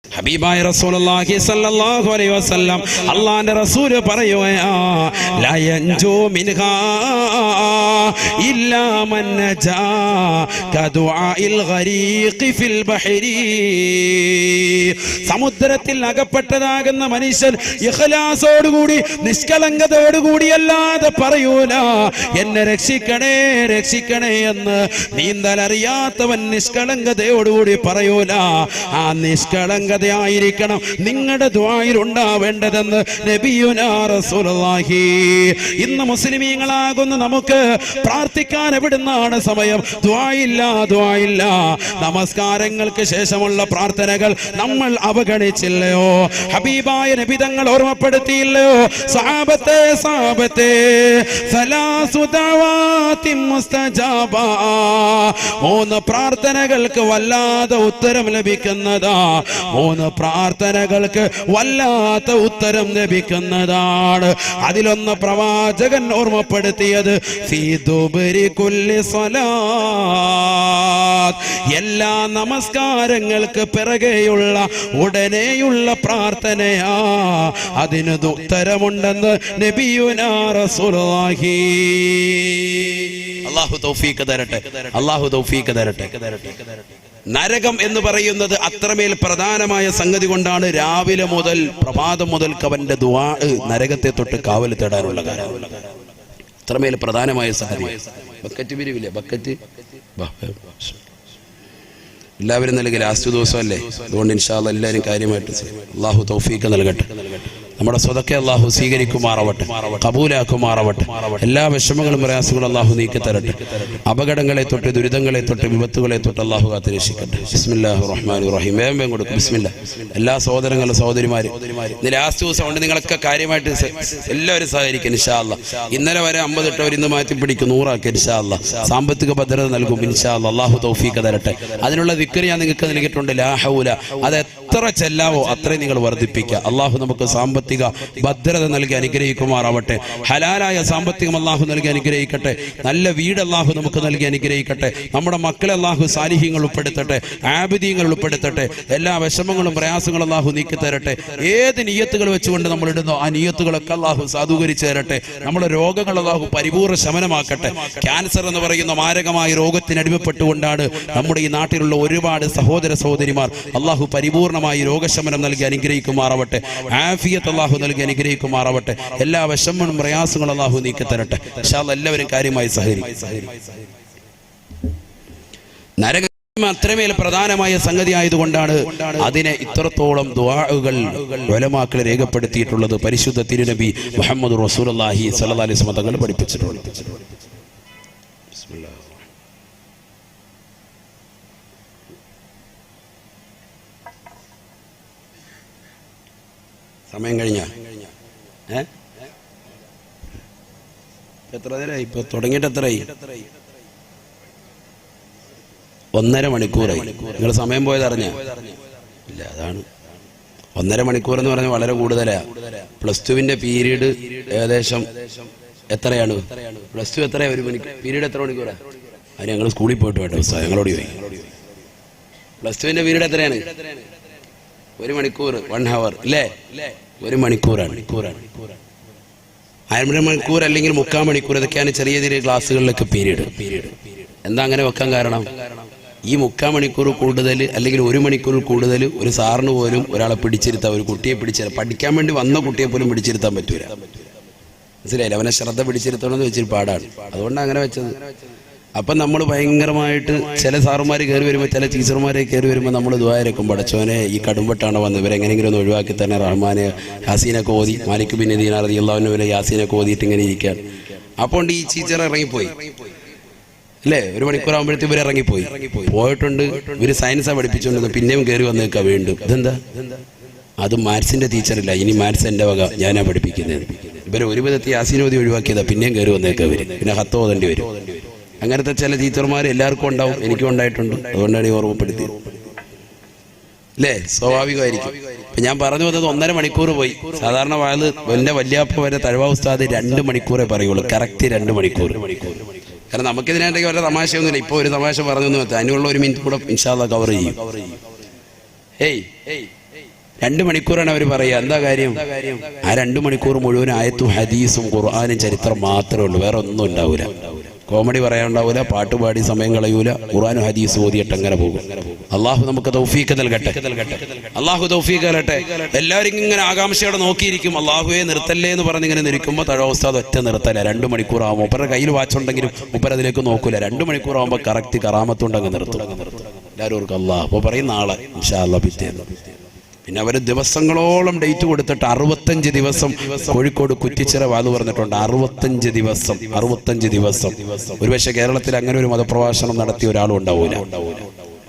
ഹബീബായ റസൂലുള്ളാഹി സ്വല്ലല്ലാഹു അലൈഹി വസല്ലം അല്ലാഹുവിന്റെ റസൂൽ പറയുകയാ ലാ യൻജു മിൻഹാ ഇല്ലാ മൻ നജാ കദുആഇൽ ഗരീഖി ഫിൽ ബഹരി. സമുദ്രത്തിൽ അകപ്പെട്ടതാകുന്ന മനുഷ്യൻ ഇഖ്ലാസോടുകൂടി നിഷ്കളങ്കതയോടുകൂടി അല്ലാതെ പറയൂല എന്നെ രക്ഷിക്കണേ രക്ഷിക്കണേ എന്ന്. നീന്തലറിയാത്തവൻ നിഷ്കളങ്കതയോടുകൂടി പറയൂല. ആ നിഷ്കളങ്കതയായിരിക്കണം നിങ്ങളുടെ ദുആയിൽ ഉണ്ടാവേണ്ടതെന്ന് നബിയുനാ റസൂലുള്ളാഹി. ഇന്ന് മുസ്ലിമീങ്ങളാകുന്ന നമുക്ക് പ്രാർത്ഥിക്കാൻ എവിടുന്നാണ് സമയം? ദുആയില്ല, ദുആയില്ല. നമസ്കാരങ്ങൾക്ക് ശേഷമുള്ള പ്രാർത്ഥനകൾ നമ്മൾ അവഗണിച്ചില്ലയോ? ഹബീബായ നബി തങ്ങൾ ഓർമ്മപ്പെടുത്തിയില്ലയോ? സഹാബത്തെ സഹാബത്തെ സലാസു ദഅവാതിൻ മുസ്തജാബ, 3 പ്രാർത്ഥനകൾക്ക് വല്ലാതെ ഉത്തരം ലഭിക്കുന്നതാ. 3 പ്രാർത്ഥനകൾക്ക് വല്ലാത്ത ഉത്തരം ലഭിക്കുന്നതാണ്. അതിലൊന്ന് പ്രവാചകൻ ഓർമ്മപ്പെടുത്തിയത് ഫീ ദുബരി കുല്ലി സ്വലാത്ത്, എല്ലാ നമസ്കാരങ്ങൾക്ക് പിറകെയുള്ള ഉടനെയുള്ള പ്രാർത്ഥനയാ. അതിന് ഉത്തരമുണ്ടെന്ന് നബിയുനാ റസൂലുള്ളാഹി. അല്ലാഹു തൗഫീഖ് തരട്ടെ, അല്ലാഹു തൗഫീഖ് തരട്ടെ. നരകം എന്ന് പറയുന്നത് അത്രമേൽ പ്രധാനമായ സംഗതി കൊണ്ടാണ് രാവിലെ മുതൽ പ്രഭാതം മുതൽക്ക് അവന്റെ ദുആ നരകത്തെ തൊട്ട് കാവൽ തേടാനുള്ള കാര്യം. അത്രമേൽ പ്രധാനമായ സംഗതി. ബക്കറ്റ് പിരിവില്ലേ? ബക്കറ്റ് എല്ലാവരും നൽകി ലാസ്റ്റ് ദിവസമല്ലേ, അതുകൊണ്ട് ഇൻഷാ അല്ലാഹ് എല്ലാവരും കാര്യമായിട്ട് അല്ലാഹു തൗഫീഖ് നൽകട്ടെ. നമ്മുടെ സ്വതക്കെ അല്ലാഹു സ്വീകരിക്കുമാറാവട്ടെ, കബൂലാക്കുമാറാവട്ടെ. എല്ലാ വിഷമങ്ങളും പ്രയാസങ്ങളും അല്ലാഹു നീക്കി തരട്ടെ. അപകടങ്ങളെ തൊട്ട് ദുരിതങ്ങളെ തൊട്ട് വിപത്തുകളെ തൊട്ട് അല്ലാഹു കാത്ത് രക്ഷിക്കട്ടെ. ബിസ്മില്ലാഹിർ റഹ്മാനിർ റഹീം. വേഗം കൊടുക്കും. ബിസ്മില്ലാ. എല്ലാ സഹോദരങ്ങളും സഹോദരിമാരും ഇന്ന് ലാസ്റ്റ് ദിവസം കൊണ്ട് നിങ്ങളൊക്കെ കാര്യമായിട്ട് എല്ലാവരും സഹകരിക്കും ഇൻഷാ അല്ലാഹ്. ഇന്നലെ വരെ 50 ഇട്ടവർ ഇന്ന് മാറ്റി പിടിക്കും, 100 ആക്കി ഇൻഷാ അല്ലാഹ്. സാമ്പത്തിക ഭദ്രത നൽകും ഇൻഷാ അല്ലാഹ്. അല്ലാഹു തൗഫീഖ് തരട്ടെ. അതിനുള്ള ദിക്ർ ഞാൻ നിങ്ങൾക്ക് നൽകിയിട്ടുണ്ട്. ലാ ഹൗല, അത് എത്ര ചെല്ലാവോ അത്രയും നിങ്ങൾ വർദ്ധിപ്പിക്കുക. അല്ലാഹു നമുക്ക് സാമ്പത്തിക ഭദ്രത നൽകി അനുഗ്രഹിക്കുമാറാവട്ടെ. ഹലാലായ സാമ്പത്തികം അല്ലാഹു നൽകി അനുഗ്രഹിക്കട്ടെ. നല്ല വീട് അല്ലാഹു നമുക്ക് നൽകി അനുഗ്രഹിക്കട്ടെ. നമ്മുടെ മക്കളെ അല്ലാഹു സാലിഹ്യങ്ങൾ ഉൾപ്പെടുത്തട്ടെ, ആബിദീങ്ങൾ ഉൾപ്പെടുത്തട്ടെ. എല്ലാ വിഷമങ്ങളും പ്രയാസങ്ങളും അല്ലാഹു നീക്കി തരട്ടെ. ഏത് നിയ്യത്തുകൾ വെച്ചുകൊണ്ട് നമ്മൾ ഇടുന്നോ ആ നിയ്യത്തുകളൊക്കെ അല്ലാഹു സാധൂകരിച്ചു തരട്ടെ. നമ്മുടെ രോഗങ്ങൾ അല്ലാഹു പരിപൂർണ്ണ ശമനമാക്കട്ടെ. ക്യാൻസർ എന്ന് പറയുന്ന മാരകമായ രോഗത്തിന് അടിമപ്പെട്ടുകൊണ്ടാണ് നമ്മുടെ ഈ നാട്ടിലുള്ള ഒരുപാട് സഹോദര സഹോദരിമാർ. അല്ലാഹു പരിപൂർണമായി രോഗശമനം നൽകി അനുഗ്രഹിക്കുമാറാവട്ടെ. ആഫിയത്ത് അല്ലാഹു നൽകി അനുഗ്രഹിക്കുമാറാവട്ടെ. എല്ലാ വിഷമങ്ങളും പ്രയാസങ്ങളും അല്ലാഹു നീക്കി തരട്ടെ. ഇൻഷാ അല്ലാഹ് എല്ലാവരും കാര്യമായി സഹകരിക്കും. നരകം അത്രമേൽ പ്രധാനമായ സംഗതി ആയതുകൊണ്ടാണ് അതിനെ ഇത്രത്തോളം ദുആകൾ ഉലമാക്കൾ രേഖപ്പെടുത്തിയിട്ടുള്ളത്. പരിശുദ്ധ തിരുനബി മുഹമ്മദ് റസൂലുള്ളാഹി സ്വല്ലല്ലാഹി അലൈഹി വസല്ലം തങ്ങൾ പഠിപ്പിച്ചിട്ടുണ്ട്. സമയം കഴിഞ്ഞ എത്ര നേരമായി? ഇപ്പൊ തുടങ്ങിയിട്ട് എത്രയായി? 1.5 മണിക്കൂറായി. നിങ്ങൾ സമയം പോയത് അറിഞ്ഞ ഇല്ല? അതാണ് 1.5 മണിക്കൂർ എന്ന് പറഞ്ഞാൽ വളരെ കൂടുതലാ. +2 പീരീഡ് ഏകദേശം എത്രയാണ്? +2 എത്രയാ? 1 മണിക്കൂർ പീരീഡ് എത്ര മണിക്കൂറാ? അത് ഞങ്ങൾ സ്കൂളിൽ പോയിട്ട് വേണ്ട പുസ്തകം ഞങ്ങളോട് പോയി. +2 പീരീഡ് എത്രയാണ്? 1 മണിക്കൂർ, 1 ഹവർ അല്ലേ? 1 മണിക്കൂറാണ്. 1/2 മണിക്കൂർ അല്ലെങ്കിൽ 3/4 മണിക്കൂർ, ഇതൊക്കെയാണ് ചെറിയ ചെറിയ ക്ലാസ്സുകളിലൊക്കെ പീരീഡ്. എന്താ അങ്ങനെ വെക്കാൻ കാരണം? ഈ 3/4 മണിക്കൂർ കൂടുതൽ അല്ലെങ്കിൽ 1 മണിക്കൂർ കൂടുതൽ ഒരു സാറിന് പോലും ഒരാളെ പിടിച്ചിരുത്താൻ, ഒരു കുട്ടിയെ പിടിച്ചിരുത്താൻ, പഠിക്കാൻ വേണ്ടി വന്ന കുട്ടിയെ പോലും പിടിച്ചിരുത്താൻ പറ്റൂല. മനസ്സിലായില്ല? അവനെ ശ്രദ്ധ പിടിച്ചിരുത്തണമെന്ന് വെച്ചിട്ട് പാടാണ്. അതുകൊണ്ടാണ് അങ്ങനെ വെച്ചത്. അപ്പം നമ്മൾ ഭയങ്കരമായിട്ട് ചില സാറുമാർ കയറി വരുമ്പോൾ, ചില ടീച്ചർമാരെ കയറി വരുമ്പോൾ നമ്മൾ ദുആയിരക്കും, പടച്ചോനെ ഈ കടുംപെട്ടാണ് വന്നത്, ഇവരെങ്ങനെയെങ്കിലും ഒന്ന് ഒഴിവാക്കി തന്നെ റഹ്മാനെ യാസീനൊക്കെ ഓതി, മാലിക് ബിൻ ദീനാർ റളിയല്ലാഹു അൻഹു യാസീനൊക്കെ ഓതിയിട്ട് ഇങ്ങനെ ഇരിക്കാൻ. അപ്പോൾ ഈ ടീച്ചർ ഇറങ്ങിപ്പോയി അല്ലേ? 1 മണിക്കൂർ ആകുമ്പോഴത്തേക്ക് ഇവർ ഇറങ്ങിപ്പോയി. പോയിട്ടുണ്ട്. ഇവർ സയൻസാണ് പഠിപ്പിച്ചുകൊണ്ടിരുന്നത്. പിന്നെയും കയറി വന്നേക്കാം വീണ്ടും. ഇതെന്താ? അത് മാത്സിന്റെ ടീച്ചറില്ല, ഇനി മാത്സ് എൻ്റെ വക, ഞാനാ പഠിപ്പിക്കുന്നത്. ഇവരെ ഒരു വിധത്തിൽ യാസീൻ ഓതി ഒഴിവാക്കിയതാ. പിന്നെയും കയറി വന്നേക്കാം ഇവർ. പിന്നെ ഹത്ത് ഓതേണ്ടി വരും. അങ്ങനത്തെ ചില ടീച്ചർമാർ എല്ലാവർക്കും ഉണ്ടാവും. എനിക്കും ഉണ്ടായിട്ടുണ്ട്. അതുകൊണ്ടാണ് ഈ ഓർമ്മപ്പെടുത്തിയത് അല്ലേ? സ്വാഭാവികമായിരിക്കും. ഇപ്പം ഞാൻ പറഞ്ഞു വന്നത് 1.5 മണിക്കൂർ പോയി. സാധാരണ വാഴ് എൻ്റെ വല്യാപ്പ വരെ തഴവ ഉസ്താദ് 2 മണിക്കൂറേ പറയുള്ളൂ. കറക്റ്റ് 2 മണിക്കൂർ. കാരണം നമുക്കിതിനായിട്ടൊക്കെ വല്ല തമാശയൊന്നുമില്ല. ഇപ്പോൾ ഒരു തമാശ പറഞ്ഞു അതിനുള്ള 1 മിനിറ്റ് കൂടെ ഇൻഷാ അല്ലാഹ് കവർ ചെയ്യും. 2 മണിക്കൂറാണ് അവർ പറയുക. എന്താ കാര്യം? ആ 2 മണിക്കൂർ മുഴുവൻ ആയത്തും ഹദീസും ഖുർആനും ചരിത്രം മാത്രമേ ഉള്ളൂ, വേറെ ഒന്നും ഉണ്ടാവില്ല. കോമഡി പറയാനുണ്ടാവില്ല, പാട്ടുപാടി സമയം കളയൂല, ഖുർആനും ഹദീസ് ഓതിയിട്ട് അങ്ങനെ പോകും. അള്ളാഹു നമുക്ക് തൗഫീഖ് നൽകട്ടെ, അള്ളാഹു തൗഫീഖ് നൽകട്ടെ. എല്ലാവരും ഇങ്ങനെ ആകാംക്ഷയോടെ നോക്കിയിരിക്കും, അള്ളാഹുവെ നിർത്തല്ലേ എന്ന് പറഞ്ഞിങ്ങനെ നിൽക്കുമ്പോൾ തഴ ഉസ്താദ് ഒറ്റ നിർത്തല്ല. 2 മണിക്കൂറാകുമ്പോൾ മൂപ്പരുടെ കയ്യിൽ വാച്ചുണ്ടെങ്കിലും മൂപ്പർ അതിലേക്ക് നോക്കൂല. 2 മണിക്കൂറാകുമ്പോൾ കറക്റ്റ് കറാമത്തുണ്ടെങ്കിൽ നിർത്തും. എല്ലാവരും ഓർക്കും അള്ളാഹ് അപ്പോൾ പറയും നാളെ ഇൻഷാ അല്ലാഹ് പിറ്റേന്ന്. പിന്നെ അവർ ദിവസങ്ങളോളം ഡേറ്റ് കൊടുത്തിട്ട് 65 ദിവസം കോഴിക്കോട് കുറ്റിച്ചിറ വാത് പറഞ്ഞിട്ടുണ്ട്. 65 ദിവസം. ഒരുപക്ഷെ കേരളത്തിൽ അങ്ങനെ ഒരു മതപ്രഭാഷണം നടത്തിയ ഒരാളും ഉണ്ടാവൂല.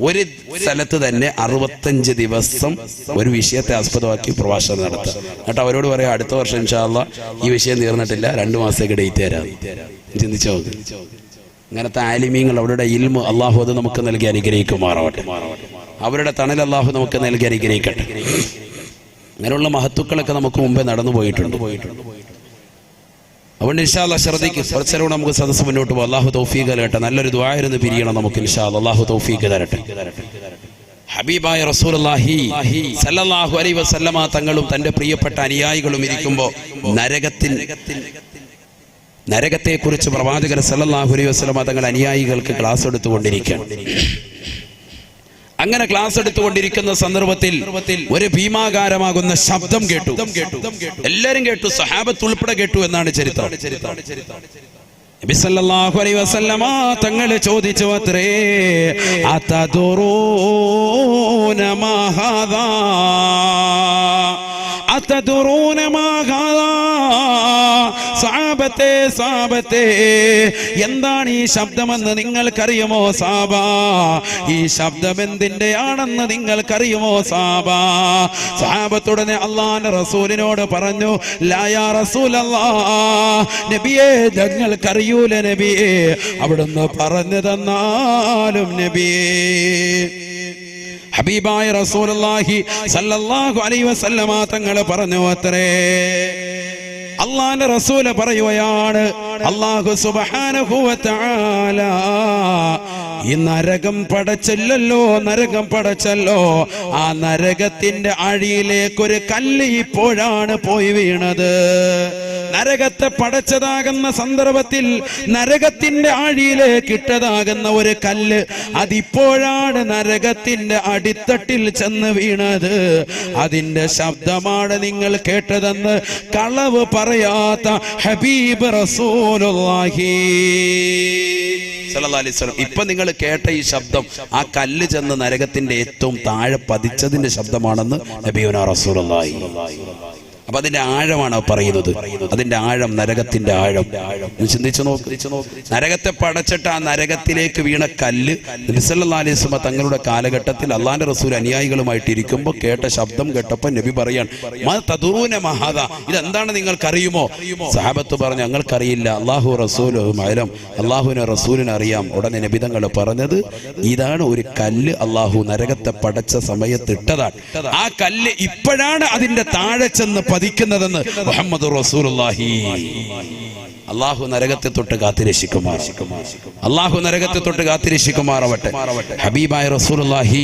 ഒരു സ്ഥലത്ത് തന്നെ 65 ദിവസം ഒരു വിഷയത്തെ ആസ്പദമാക്കി പ്രഭാഷണം നടത്തുക. എന്നിട്ട് അവരോട് പറയാം അടുത്ത വർഷം ഇൻഷാ അല്ലാഹ് ഈ വിഷയം തീർന്നിട്ടില്ല, 2 മാസത്തേക്ക് ഡേറ്റ് തരാം. ചിന്തിച്ചോ? ഇങ്ങനത്തെ ആലിമീങ്ങൾ അവരുടെ ഇൽമു അള്ളാഹു അത് നമുക്ക് നൽകി അനുഗ്രഹിക്കുമാറാവട്ടെ. അവരുടെ തണൽ അള്ളാഹു നമുക്ക് നൽകി അനുഗ്രഹിക്കട്ടെ. അങ്ങനെയുള്ള മഹത്തുക്കളൊക്കെ നമുക്ക് മുമ്പേ നടന്നു പോയിട്ടുണ്ട്. അതുകൊണ്ട് ഇൻഷാ അല്ലാഹ് ശ്രദ്ധിക്കും. കുറച്ചേരം നമുക്ക് സദസ്സ് മുന്നോട്ട് പോകും. അള്ളാഹു തൗഫീഖ് തരട്ടെ. നല്ലൊരു ദുആയിരുന്നു പിരിയണം നമുക്ക് ഇൻഷാ അല്ലാഹ്. അള്ളാഹു തൗഫീഖ് തരട്ടെ. ഹബീബായ റസൂലുള്ളാഹി സല്ലല്ലാഹു അലൈഹി വസല്ലമ തങ്ങളും തന്റെ പ്രിയപ്പെട്ട അനുയായികളും ഇരിക്കുമ്പോൾ നരകത്തെക്കുറിച്ച് പ്രവാചകർ സല്ലല്ലാഹു അലൈഹി വസല്ലമ തങ്ങൾ അനുയായികൾക്ക് ക്ലാസ് എടുത്തുകൊണ്ടിരിക്കുകയാണ്. അങ്ങനെ ക്ലാസ് എടുത്തുകൊണ്ടിരിക്കുന്ന സന്ദർഭത്തിൽ ഒരു ഭീമാകാരമാകുന്ന ശബ്ദം കേട്ടു. എല്ലാവരും കേട്ടു, സഹാബത്ത് ഉൾപ്പെടെ കേട്ടു എന്നാണ് ചരിത്രം. നബി സല്ലല്ലാഹു അലൈഹി വസല്ലമ തങ്ങൾ ചോദിച്ചു അത്രേ, അതദറൂന മാ ഹാദാ, അതദറൂന മാ ഹാദാ. സാബത്തെ എന്താണ് ഈ ശബ്ദമെന്ന് നിങ്ങൾക്കറിയുമോ സാബ? ഈ ശബ്ദം എന്തിന്റെയാണെന്ന് നിങ്ങൾക്കറിയുമോ സാബ? സഹാബത്തുടനെ അല്ലാഹുവിന്റെ റസൂലിനോട് പറഞ്ഞു, ലാ യാ റസൂലല്ലാഹ്, നബിയേ ഞങ്ങൾക്കറിയൂല നബിയേ. അവിടുന്ന് പറഞ്ഞു തന്നാലും നബിയേ. ഹബീബായ റസൂലുള്ളാഹി സല്ലല്ലാഹു അലൈഹി വസല്ലമ തങ്ങൾ പറഞ്ഞു അത്രേ, അള്ളാഹുവിന്റെ റസൂല് പറയുകയാണ്, അല്ലാഹു സുബ്ഹാനഹു വ തആല ഈ നരകം പടച്ചല്ലോ, ആ നരകത്തിന്റെ അഴിയിലേക്കൊരു കല്ല് ഇപ്പോഴാണ് പോയി വീണത്. നരകത്തെ പടച്ചതാകുന്ന സന്ദർഭത്തിൽ നരകത്തിന്റെ ആഴിയിലേക്ക് ഇട്ടതാകുന്ന ഒരു കല്ല് അതിപ്പോഴാണ് നരകത്തിന്റെ അടിത്തട്ടിൽ ചെന്ന് വീണത്. അതിന്റെ ശബ്ദമാണ് നിങ്ങൾ കേട്ടതെന്ന് കളവ് പറയാത്ത ഹബീബ് റസൂലുള്ളാഹി സല്ലല്ലാഹു അലൈഹി വസല്ലം. ഇപ്പൊ നിങ്ങൾ കേട്ട ഈ ശബ്ദം ആ കല്ല് ചെന്ന് നരകത്തിന്റെ ഏറ്റവും താഴെ പതിച്ചതിന്റെ ശബ്ദമാണെന്ന് നബിയുനാ റസൂലുള്ളാഹി. അപ്പൊ അതിന്റെ ആഴമാണ് പറയുന്നത്. അതിന്റെ ആഴം, നരകത്തിന്റെ ആഴം ചിന്തിച്ചു നോക്ക്. നരകത്തെ പടച്ചിട്ട് ആ നരകത്തിലേക്ക് വീണ കല്ല് നബി സല്ലല്ലാഹു അലൈഹി വസല്ലം തങ്ങളുടെ കാലഘട്ടത്തിൽ അള്ളാഹുവിന്റെ റസൂൽ അനുയായികളുമായിട്ട് ഇരിക്കുമ്പോൾ കേട്ട ശബ്ദം കേട്ടപ്പോൾ നബി പറയാൻ, മാ തദറൂന മാ ഹാദാ, ഇതെന്താണ് നിങ്ങൾക്കറിയുമോ? സഹാബത്ത് പറഞ്ഞു, ഞങ്ങൾക്കറിയില്ല, അല്ലാഹു റസൂലുഹു അഅലം, അള്ളാഹുവിനെ റസൂലിനെ അറിയാം. ഉടനെ നബി തങ്ങൾ പറഞ്ഞത്, ഇതാണ് ഒരു കല്ല് അള്ളാഹു നരകത്തെ പടച്ച സമയത്ത് ഇട്ടതാണ്. ആ കല്ല് ഇപ്പോഴാണ് അതിന്റെ താഴെ ചെന്ന് പതിക്കുന്നതെന്ന് മുഹമ്മദ് റസൂലുള്ളാഹി. അല്ലാഹു നരകത്തെ തൊട്ട് കാത്തിരക്ഷിക്കുമാറാവട്ടെ. ഹബീബായ റസൂലുള്ളാഹി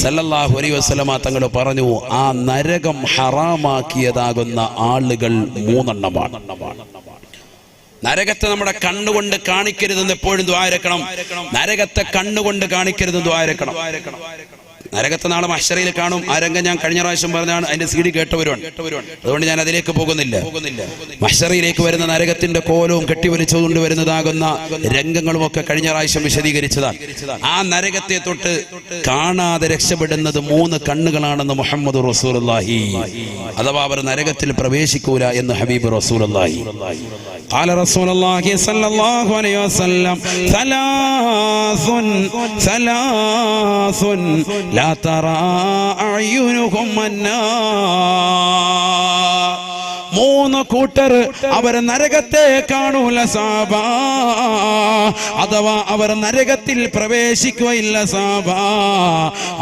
സല്ലല്ലാഹു അലൈഹി വസല്ലമ തങ്ങൾ പറഞ്ഞു, ആ നരകം ഹറാമാക്കിയതാകുന്ന ആളുകൾ 3 എണ്ണമാണ്. നരകത്തെ നമ്മുടെ കണ്ണുകൊണ്ട് കാണിക്കരുതെന്ന് എപ്പോഴും ദുആ ഇരക്കണം. നരകത്തെ കണ്ണുകൊണ്ട് കാണിക്കരുതെന്ന് ദുആ ഇരക്കണം. നരകത്തെ നാളെ മഹ്ശറിൽ കാണും. ആ രംഗം ഞാൻ കഴിഞ്ഞ പ്രാവശ്യം പറഞ്ഞാണ്, അതിന്റെ CD കേട്ടവരുണ്ട്. അതുകൊണ്ട് ഞാൻ അതിലേക്ക് പോകുന്നില്ല. മഹ്ശറിലേക്ക് വരുന്ന നരകത്തിന്റെ കോലവും കെട്ടിവലിച്ചുകൊണ്ട് വരുന്നതാകുന്ന രംഗങ്ങളും ഒക്കെ കഴിഞ്ഞ പ്രാവശ്യം വിശദീകരിച്ചതാണ്. ആ നരകത്തെ തൊട്ട് കാണാതെ രക്ഷപ്പെടുന്നത് 3 കണ്ണുകളാണെന്ന് മുഹമ്മദ് റസൂലുള്ളാഹി. അഥവാ അവർ നരകത്തിൽ പ്രവേശിക്കൂല എന്ന് ഹബീബ് റസൂലുള്ളാഹി. ഖാല റസൂലുള്ളാഹി സ്വല്ലല്ലാഹു അലൈഹി വസല്ലം, സലാസുൻ ലാ തറാ അഅ്യുനുഹും അന്നാർ. 3 കൂട്ടർ അവർ നരകത്തെ കാണൂല സാബ, അഥവാ അവർ നരകത്തിൽ പ്രവേശിക്കുകയില്ല സാബ,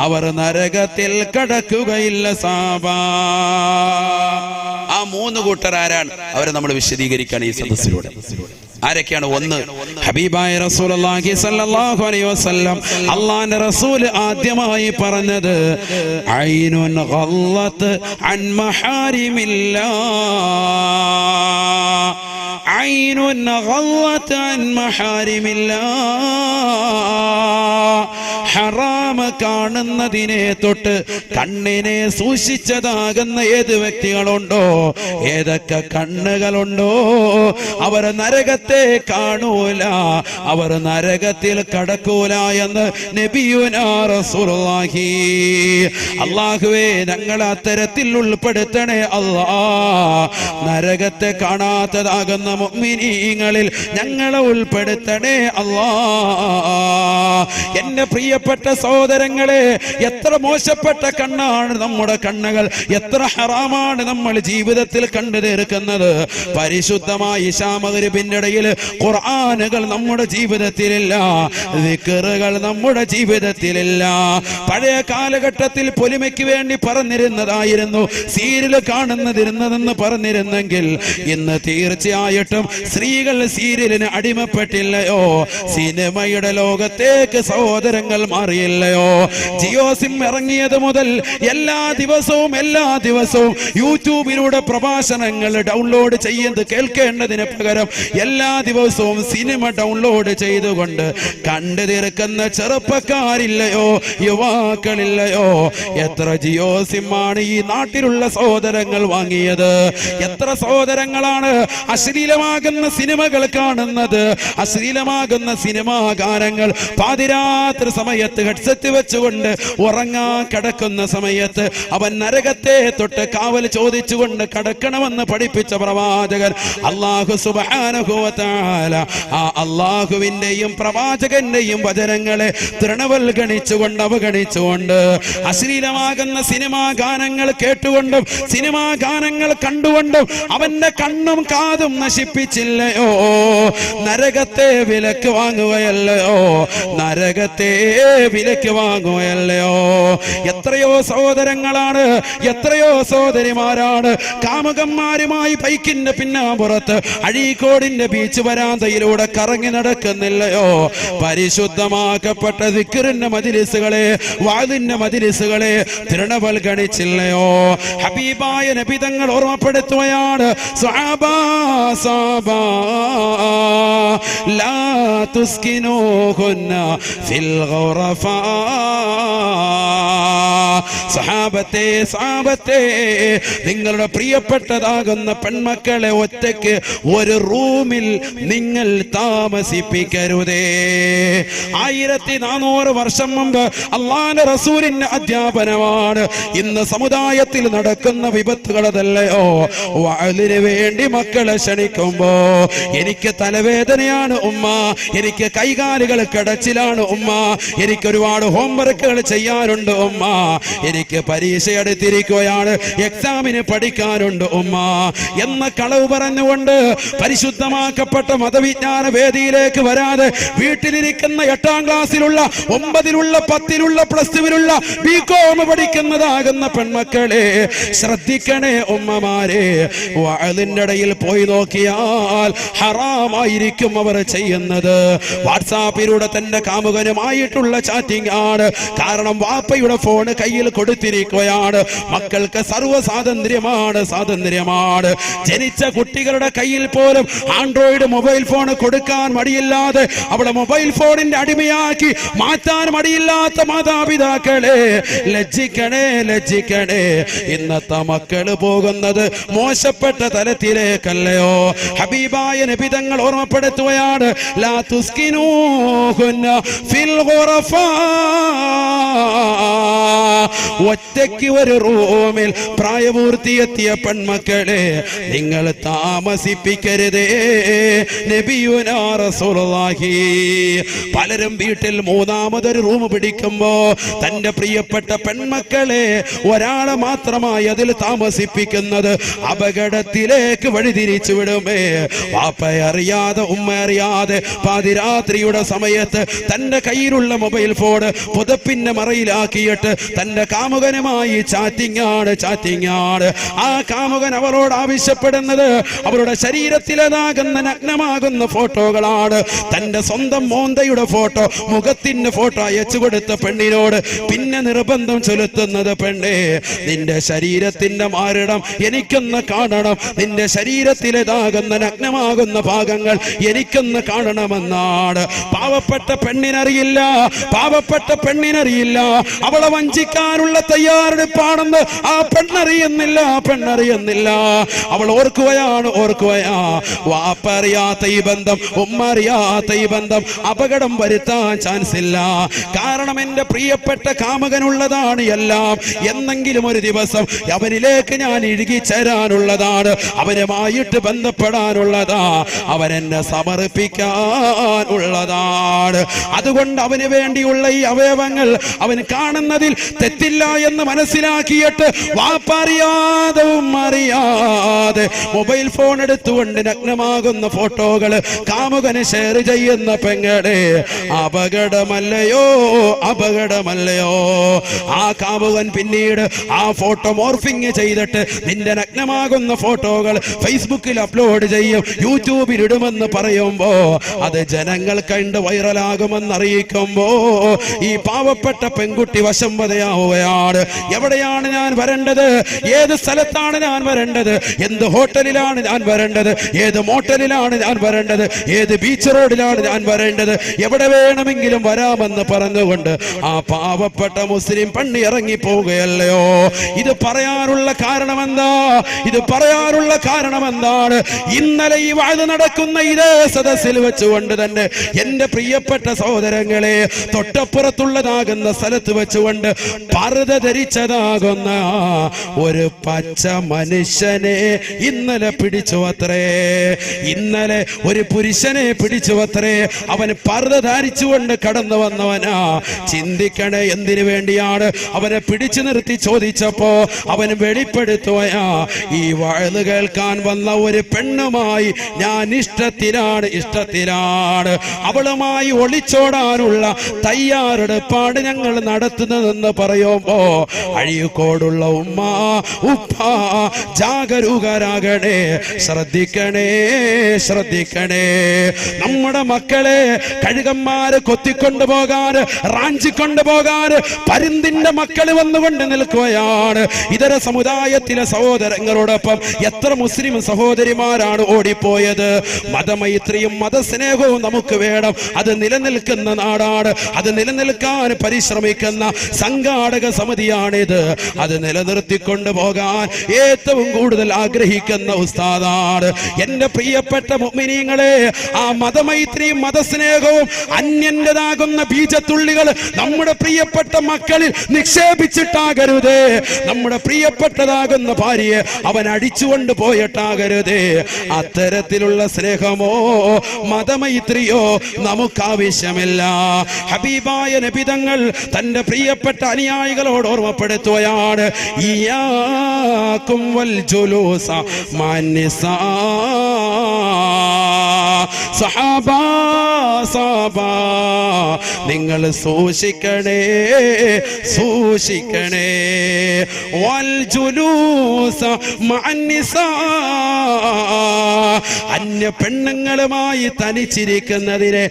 അവർ നരകത്തിൽ കടക്കുകയില്ല സാബ. ആ 3 കൂട്ടർ ആരാണ്? അവരെ നമ്മൾ വിശദീകരിക്കാൻ ഈ സദസ്സിലൂടെ. ആരൊക്കെയാണ്? ഒന്ന്, ഹബീബായ റസൂലുള്ളാഹി സ്വല്ലല്ലാഹു അലൈഹി വസല്ലം അല്ലാഹുവിന്റെ റസൂൽ ആദ്യമായി പറഞ്ഞത് ഐനുൻ ഗല്ലത്ത് അൻ മഹാരിമില്ലാഹ്, ഐനുൻ ഗല്ലത്ത് അൻ മഹാരിമില്ലാഹ്. ഹറാമ കാണുന്നതിനെ തൊട്ട് കണ്ണിനെ സൂക്ഷിച്ചതാകുന്ന ഏത് വ്യക്തികളുണ്ടോ, ഏതൊക്കെ കണ്ണുകളുണ്ടോ, അവർ നരകത്തെ കാണൂല, അവർ നരകത്തിൽ കടക്കൂല എന്ന് നബിയുനാ റസൂലുള്ളാഹി. അല്ലാഹുവേ, ഞങ്ങളെ അത്തരത്തിൽ ഉൾപ്പെടുത്തണേ അല്ലാ. നരകത്തെ കാണാത്തതാകുന്ന മുഅ്മിനീങ്ങളിൽ ഞങ്ങളെ ഉൾപ്പെടുത്തണേ അല്ലാ. എന്റെ പ്രിയപ്പെട്ട സഹോദരങ്ങളെ, എത്ര മോശപ്പെട്ട കണ്ണാണ് നമ്മുടെ കണ്ണുകൾ, എത്ര ഹറാമാണ് നമ്മൾ ജീവിതത്തിൽ കണ്ടു തീർക്കുന്നത്. പരിശുദ്ധമായ ഇശാ മഗ്‌രിബിന്റെ ഇടയിൽ ഖുർആനുകൾ നമ്മുടെ ജീവിതത്തിലില്ല, ദിക്റുകൾ നമ്മുടെ ജീവിതത്തിലില്ല. പഴയ കാലഘട്ടത്തിൽ പൊലിമയ്ക്ക് വേണ്ടി പറഞ്ഞിരുന്നതായിരുന്നു സീരിയൽ കാണുന്നതിരുന്നതെന്ന് പറഞ്ഞിരുന്നെങ്കിൽ ഇന്ന് തീർച്ചയായിട്ടും സ്ത്രീകൾ സീരിയലിന് അടിമപ്പെട്ടില്ലയോ? സിനിമയുടെ ലോകത്തേക്ക് സഹോദരങ്ങൾ മാറിയില്ലയോ? ജിയോ സിം ഇറങ്ങിയത് മുതൽ എല്ലാ ദിവസവും യൂട്യൂബിലൂടെ പ്രഭാഷണങ്ങൾ ഡൗൺലോഡ് ചെയ്യുന്നത് കേൾക്കേണ്ടതിന് പകരം എല്ലാ ദിവസവും സിനിമ ഡൗൺലോഡ് ചെയ്തുകൊണ്ട് കണ്ടു തീർക്കുന്ന ചെറുപ്പക്കാരില്ലയോ, യുവാക്കളില്ലയോ? എത്ര ജിയോ സിമ്മാണ് ഈ നാട്ടിലുള്ള സഹോദരങ്ങൾ വാങ്ങിയത്? എത്ര സഹോദരങ്ങളാണ് അശ്ലീലമാകുന്ന സിനിമകൾ കാണുന്നത്? അശ്ലീലമാകുന്ന സിനിമാ ഗാനങ്ങൾ പാതിരാത്രി സമയത്ത് ഹെഡ്സെറ്റ് വെച്ചുകൊണ്ട് ഉറങ്ങാൻ കിടക്കുന്ന സമയത്ത് അവൻ നരകത്തെ തൊട്ട് കാവൽ ചോദിച്ചുകൊണ്ട് കടക്കണമെന്ന് പഠിപ്പിച്ച പ്രവാചകൻ അല്ലാഹു സുബ്ഹാനഹു വ തആല ആ അല്ലാഹുവിന്റെയും പ്രവാചകന്റെയും വചനങ്ങളെ തൃണവൽഗണിച്ചുകൊണ്ട് അവഗണിച്ചുകൊണ്ട് അശ്ലീലമാകുന്ന സിനിമാ ഗാനങ്ങൾ കേട്ടുകൊണ്ടും സിനിമാ ഗാനങ്ങൾ കണ്ടുകൊണ്ടും അവന്റെ കണ്ണും കാതും നശിപ്പിച്ചില്ലയോ? നരകത്തെ വിലക്ക് വാങ്ങുകയല്ലയോ? നരകത്തെ വിലക്ക് വാങ്ങുകയല്ലയോ? എത്രയോ സഹോദരങ്ങളാണ്, എത്രയോ സഹോദരിമാരാണ് കാമുകന്മാരുമായി ബൈക്കിന്റെ പിന്നാമ്പുറത്ത് അഴീക്കോടിന്റെ ബീച്ച് വരാന്തയിലൂടെ കറങ്ങി നടക്കുന്നില്ലയോ? പരിശുദ്ധമാക്കപ്പെട്ട ദിക്റിന്റെ മജ്‌ലിസുകളെ, വാദിന്റെ മജ്‌ലിസുകളെ തൃണവൽഗണിച്ചില്ലയോ? ഹബീബായ നബി തങ്ങൾ ഓർമ്മപ്പെടുത്തുകയാണ്, സ്വഹാബാ സ്വഹാബാ ലാ തുസ്കിനൂഹുന്ന ഫിൽ ഗുറഫാ. സഹാബത്തെ, സഹാബത്തെ, നിങ്ങളുടെ പ്രിയപ്പെട്ടതാകുന്ന പെൺമക്കളെ ഒറ്റയ്ക്ക് ഒരു റൂമിൽ നിങ്ങൾ താമസിപ്പിക്കരുതേ. 1400 വർഷം മുമ്പ് അല്ലാഹുവിന്റെ റസൂലിന്റെ അധ്യാപനമാണ് ഇന്ന് സമുദായത്തിൽ നടക്കുന്ന വിപത്തുകളതല്ലയോ? വഅലിന് വേണ്ടി മക്കളെ ക്ഷണിക്കുമ്പോ എനിക്ക് തലവേദനയാണ് ഉമ്മ, എനിക്ക് കൈകാലുകൾ കടച്ചിലാണ് ഉമ്മ, എനിക്ക് ഒരുപാട് ഹോംവർക്കുകൾ ചെയ്യാനുണ്ട് ഉമ്മ, എനിക്ക് പരീക്ഷ എടുത്തിരിക്കുകയാണ്, എക്സാമിന് പഠിക്കാനുണ്ട് ഉമ്മ എന്ന കളവ് പറഞ്ഞുകൊണ്ട് പരിശുദ്ധമാക്കപ്പെട്ട മതവിജ്ഞാന വേദിയിലേക്ക് വരാതെ വീട്ടിലിരിക്കുന്ന 8ാം ക്ലാസ്സിലുള്ള 9ലുള്ള 10ലുള്ള +2ലുള്ള ബികോം പഠിക്കുന്നതാകുന്ന പെൺമക്കളെ ശ്രദ്ധിക്കണേ ഉമ്മമാരെ. വഅലിന്റെ ഇടയിൽ പോയി നോക്കിയാൽ ഹറാമായിരിക്കും അവർ ചെയ്യുന്നത്. വാട്സാപ്പിലൂടെ തന്റെ കാമുകനുമായിട്ടുള്ള ചാറ്റിംഗ് ആണ്. കാരണം വാപ്പയുടെ ഫോൺ കയ്യിൽ കൊടുത്തിരിക്കുകയാണ്. മക്കൾക്ക് സർവ്വ സ്വാതന്ത്ര്യമാണ്, സ്വാതന്ത്ര്യമാണ്. ജനിച്ച കുട്ടികളുടെ കയ്യിൽ പോലും ആൻഡ്രോയിഡ് മൊബൈൽ ഫോൺ കൊടുക്കാൻ മടിയില്ലാതെ അവളെ മൊബൈൽ ഫോണിന്റെ അടിമയാക്കി മാറ്റാൻ മടിയില്ലാത്ത മാതാപിതാക്കളെ ലജ്ജിക്കണേ, ലജ്ജിക്കണേ. ഇന്നത്തെ മക്കള് പോകുന്നത് മോശപ്പെട്ട തലത്തിലേക്കല്ലയോ? ഹബീബായ നബി തങ്ങൾ ഓർമ്മപ്പെടുത്തുകയാണ്, ലാ തുസ്കിനൂഹുന്ന ഫിൽ ഗുറഫാ. ഒറ്റയ്ക്ക് ഒരു റൂമിൽ പ്രായപൂർത്തിയെത്തിയ പെൺമക്കളെ നിങ്ങൾ താമസിപ്പിക്കരുതേ. നബിയുനാ റസൂലുള്ളാഹി. പലരും വീട്ടിൽ മൂന്നാമതൊരു റൂം പിടിക്കുമ്പോ തന്റെ പ്രിയപ്പെട്ട പെൺമക്കളെ ഒരാളെ മാത്രമായി അതിൽ താമസിപ്പിക്കുന്നത് അപകടത്തിലേക്ക് വഴിതിരിച്ചു വിടുമേ. വാപ്പ അറിയാതെ, ഉമ്മ അറിയാതെ പാതിരാത്രിയുടെ സമയത്ത് തന്റെ കയ്യിലുള്ള മൊബൈൽ ഫോൺ പുതപ്പിന്റെ മറയിലാക്കിയിട്ട് തന്റെ കാമുകനുമായി ചാറ്റിംഗ് ആണ്. ആ കാമുകൻ അവളോട് ആവശ്യപ്പെടുന്നത് അവരുടെ ശരീരത്തിലേതാകുന്ന നഗ്നമാകുന്ന ഫോട്ടോകളാണ്. തന്റെ സ്വന്തം മോന്തയുടെ ഫോട്ടോ, മുഖത്തിന്റെ ഫോട്ടോ അയച്ചു കൊടുത്ത പെണ്ണിനോട് പിന്നെ നിർബന്ധം ചെലുത്തുന്നത്, പെണ്ണേ നിന്റെ ശരീരത്തിന്റെ മാറിടം എനിക്കൊന്ന് കാണണം, നിന്റെ ശരീരത്തിലേതാകുന്ന നഗ്നമാകുന്ന ഭാഗങ്ങൾ എനിക്കൊന്ന് കാണണമെന്നാണ്. പാവപ്പെട്ട പെണ്ണിനറിയില്ല അവളെ വഞ്ചിക്കാനുള്ള തയ്യാറെടുപ്പാണെന്ന് ആ പെണ്ണറിയുന്നില്ല. അവൾ ഓർക്കുകയാണ്. വാപ്പറിയാത്ത ഈ ബന്ധം, ഉമ്മ അറിയാത്ത ഈ ബന്ധം അപകടം വരുത്താൻ ചാൻസ് ഇല്ല. കാരണം എന്റെ പ്രിയപ്പെട്ട കാമുകനുള്ളതാണ് എല്ലാം. എന്നെങ്കിലും ഒരു ദിവസം അവനിലേക്ക് ഞാൻ ഇഴുകിച്ചേരാനുള്ളതാണ്, അവനുമായിട്ട് ബന്ധപ്പെടാനുള്ളതാ, അവനെന്നെ സമർപ്പിക്കാനുള്ളതാണ്. അതുകൊണ്ട് അവന് വേണ്ടിയുള്ള ഈ അവയവങ്ങൾ അവൻ കാണുന്നതിൽ തെറ്റില്ല എന്ന് മനസ്സിലാക്കിയിട്ട് വാപ്പറിയാതെ ഉമ്മറിയാതെ മൊബൈൽ ഫോൺ എടുത്തുകൊണ്ട് നഗ്നമാകുന്ന ഫോട്ടോകൾ കാമുകന് ഷെയർ ചെയ്യുന്ന പെങ്ങളെ, അപകടമല്ലയോ? ആ കാമുകൻ പിന്നീട് ആ ഫോട്ടോ മോർഫിംഗ് ചെയ്തിട്ട് നിന്റെ നഗ്നമാകുന്ന ഫോട്ടോകൾ ഫേസ്ബുക്കിൽ അപ്ലോഡ് ചെയ്യും, യൂട്യൂബിൽ ഇടുമെന്ന് പറയുമ്പോ അത് ജനങ്ങൾ കണ്ട് വൈറലാകുമെന്ന് അറിയിക്കുമ്പോ ഈ പാവപ്പെട്ട പെൺകുട്ടി വശംവദയാവുകയാണ്. എവിടെയാണ് ഞാൻ വരേണ്ടത്? ഏത് സ്ഥലത്താണ് ഞാൻ വരേണ്ടത്? എന്ത് ഹോട്ടലിലാണ് ഞാൻ വരേണ്ടത്? ഏത് മോട്ടലിലാണ് ഞാൻ വരേണ്ടത്? ഏത് ബീച്ച് റോഡിലാണ് ഞാൻ വരേണ്ടത്? എവിടെ വേണമെങ്കിലും വരാമെന്ന് പറഞ്ഞുകൊണ്ട് ആ പാവപ്പെട്ട മുസ്ലിം പെണ്ണ് ഇറങ്ങി പോവുകയല്ലയോ? ഇത് പറയാനുള്ള കാരണം എന്താണ്? ഇന്നലെ ഈ വാഴ നടക്കുന്ന ഇതേ സദസ്സിൽ വെച്ചുകൊണ്ട് തന്നെ എന്റെ പ്രിയപ്പെട്ട സഹോദരങ്ങളെ, തൊട്ടപ്പുറത്തുള്ളതാകുന്ന സ്ഥലത്ത് വെച്ചുകൊണ്ട് പർദ്ദ ധരിച്ചതാകുന്ന ഒരു പച്ച മനുഷ്യനെ ഇന്നലെ പിടിച്ചു അത്രേ. ഇന്നലെ ഒരു പുരുഷനെ പിടിച്ചു അത്രേ. അവൻ പർദ്ദ ധരിച്ചുകൊണ്ട് കടന്നു വന്നവനാ. ചിന്തിക്കണേ, എന്തിനു വേണ്ടിയാണ് അവനെ പിടിച്ചു നിർത്തി ചോദിച്ചപ്പോ അവൻ വെളിപ്പെടുത്തുകയാ, ഈ വഅദ് കേൾക്കാൻ വന്ന ഒരു പെണ്ണുമായി ഞാൻ ഇഷ്ടത്തിലാണ്, അവളുമായി ഒളിച്ചോടാനുള്ള തയ്യാറെടുപ്പാണ് ഞങ്ങൾ നടത്തുന്നതെന്ന് പറയുമ്പോ അഴീക്കോടുള്ള ഉമ്മ ഉപ്പ ജാഗരൂകരാകണേ, ശ്രദ്ധിക്കണേ. നമ്മുടെ മക്കളെ കഴുകന്മാര് കൊത്തിക്കൊണ്ടുപോകാൻ, റാഞ്ചിക്കൊണ്ടുപോകാൻ പരുന്തിന്റെ മക്കൾ വന്നുകൊണ്ട് നിൽക്കുകയാണ്. ഇതര സമുദായത്തിലെ സഹോദരങ്ങളോടൊപ്പം എത്ര മുസ്ലിം സഹോദരിമാരാണ് ഓടിപ്പോയത്? മതമൈത്രിയും മതസ്നേഹവും നമുക്ക് വേണം. അത് നിലനിൽക്കുന്ന നാടാണ്, അത് നിലനിൽക്കാൻ പരിശ്രമിക്കുന്ന സംഘാടക സമിതിയാണിത്. അത് നിലനിർത്തിക്കൊണ്ടു പോകാൻ ഏറ്റവും കൂടുതൽ ആഗ്രഹിക്കുന്ന ഉസ്താദാണ്. എന്റെ പ്രിയപ്പെട്ട മുഅ്മിനീങ്ങളെ, ആ മതമൈത്രിയും മതസ്നേഹവും അന്യന്റേതാകുന്ന ബീജത്തുള്ളികൾ നമ്മുടെ പ്രിയപ്പെട്ട മക്കളിൽ നിക്ഷേപിച്ചിട്ടാകരുതേ. നമ്മുടെ പ്രിയപ്പെട്ടതാകുന്ന ഭാര്യയെ അവൻ അടിച്ചുകൊണ്ട് പോയിട്ടാകരുതേ. അത്തരത്തിലുള്ള സ്നേഹമോ മതമൈത്രിയോ നമുക്കാവശ്യമില്ല. ഹബീബായ നബി തങ്ങൾ തന്റെ പ്രിയപ്പെട്ട അനുയായികളോട് ഓർമ്മപ്പെടുത്തുകയാണ്, ഇയ്യാകും വൽ ജുലൂസ മഅന്നിസാ. സഹാബാ നിങ്ങൾ സൂക്ഷിക്കണേ. വൽ ജുലൂസ മഅന്നിസാ, അന്യ പെണ്ണുങ്ങളുമായി തനിച്ചിരിക്കുന്നതിനെ